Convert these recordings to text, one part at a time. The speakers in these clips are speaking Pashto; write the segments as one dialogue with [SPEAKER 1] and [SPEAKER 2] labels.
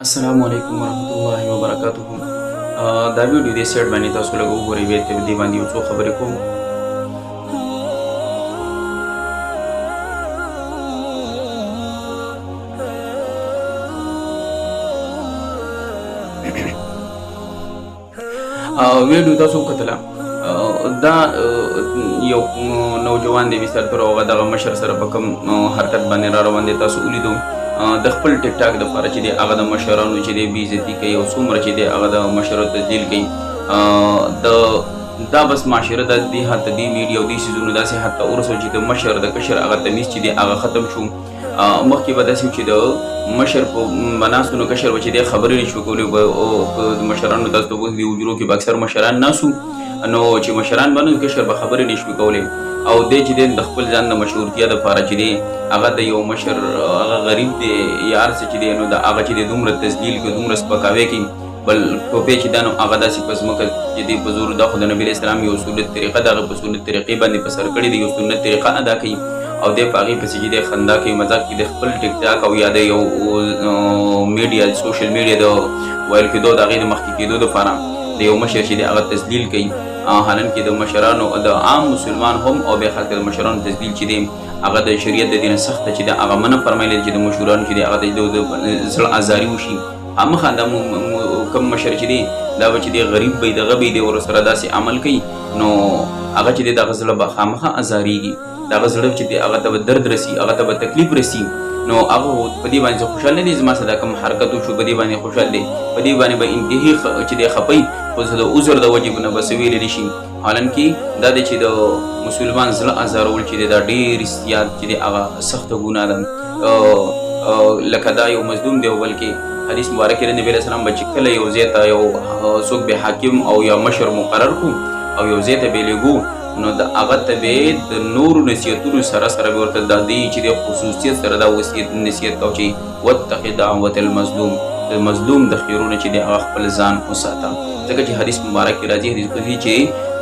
[SPEAKER 1] السلام علیکم ورحمۃ اللہ وبرکاتہ دا ویډیو د سیټ باندې تاسو له وګورئ به ته دی باندې یو څو خبرې کوم. ویډیو تاسو کتله دا یو نوجوان دی مثال پر هغه دغه مشر سره په کوم حرکت باندې را روان دي تاسو ولیدو د خپل ټیک ټاک د لپاره چې دی هغه د مشرانو چې دی بې عزتي کوي او څومره چې دی هغه د مشرو تذلیل کوي دا بس معاشره د دې حد ته دې میډیا او دې څیزونو داسې حد ته ورسول چې د مشر د کشر هغه تمیز چې دی هغه ختم شو. مخکې به داسې چې د مشر په مناسونو کشر به چې دی خبرې نه شو کولی او د مشرانو تاسو ته وګورئ د حجرو کې به اکثر مشران ناسو نو چې مشران باندې کشر به خبرې نه شوی کولی او دې چې دی د خپل ځان د مشهورتیا دپاره چې دی هغه د یو مشر هغه غریب دی یا هر څه چې دی نو د هغه چې دی دومره تذلیل کوي دومره سپکاوی کوي بل ټوپې چې دا نو هغه داسې په ځمکه چې دی په زور دا خو د نبي اسلام یو سنت طریقه د هغه په سنت طریقې باندې په سر کړې دی یو سنت طریقه ادا کوي او دی په هغې پسې چې دی خندا کوي مذاق کوي د خپل ټیک ټاک او یا د یو میډیا سوشل میډیا د ویل کېدو د هغې د مخکې کېدو دپاره د یو مشر چې دی هغه تذلیل کوي حالانکې د مشرانو د عام مسلمان هم او بیا خلک د مشرانو تذلیل چې دی هغه د شریعت د دې نه سخته چې دی هغه منع فرمایلی چې د مشرانو چې دی هغه د زړه ازاري وشي خامخا دا کوم مشر چې دی دا به چې دی غریب به دغه به دی ورسره داسې عمل کوي نو هغه چې دی دغه زړه به خامخا ازاریږي دغه زړه چې دی هغه ته به درد رسي هغه ته به تکلیف رسي نو هغه په دې باندې خوشحال نه دی زما سره دا کوم حرکت وشو په دې باندې خوشحال دی په دې باندې به انتهي چې دی خپي خو زه د عذر د وجې نه به څه ویلی نه شي حالانکې دا دی چې د مسلمان زړه ازارول چې دی دا ډېر زیات چې دی هغه سخته ګناه ده لکه دا یو مظلوم دی بلکې حدیث مبارک کې د نبي علیه السلام به چې کله یو ځای ته یو څوک به حاکم او یا مشر مقرر کړو او یو ځای ته به لېږو نو د هغه ته به د نورو نصیحتونو سره به ورته دا دی چې د خصوصیت سره دا نصیحت کوو چې واتق دعوة المظلوم د مظلوم د خیرونه چې د هغه خپل ځان وساته ځکه چې حدیث مبارک کې راځي حدیث قدسي چې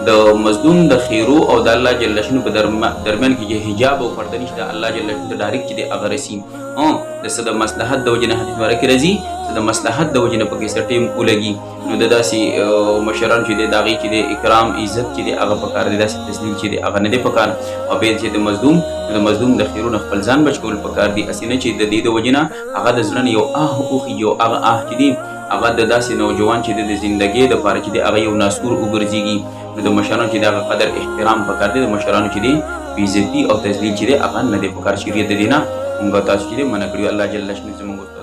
[SPEAKER 1] د مظلوم د خیرو او د الله جل شانه په درمیان کې حجاب او پرده نشته د الله جل شانه ډایرکټ چې د هغه رسي د څه د مصلحت د وجې نه حدیث مبارک کې راځي چې د مصلحت د وجې نه پکې څه ټیم ولګي نو د داسې مشران چې د هغې چې د اکرام عزت چې د هغه پکار دی داسې تسلیل چې د هغه نه دی پکار او بیا چې د مظلوم د خیرونه خپل ځان بچ کول پکار دي هسې نه چې د دې د وجې نه هغه د زړه نه یو اوخي یو هغه چې دی هغه د داسې نوجوان چې د زندګۍ دپاره چې د هغه یو ناسور وګرځېږي نو د مشرانو چې د هغه قدر احترام پکار دی د مشرانو چې دی بېعزتي او تذلیل چې دی هغه نه دی پکار شریعت د دې نه موږ تاسو چې دی منع کړي الله جل شانه زموږ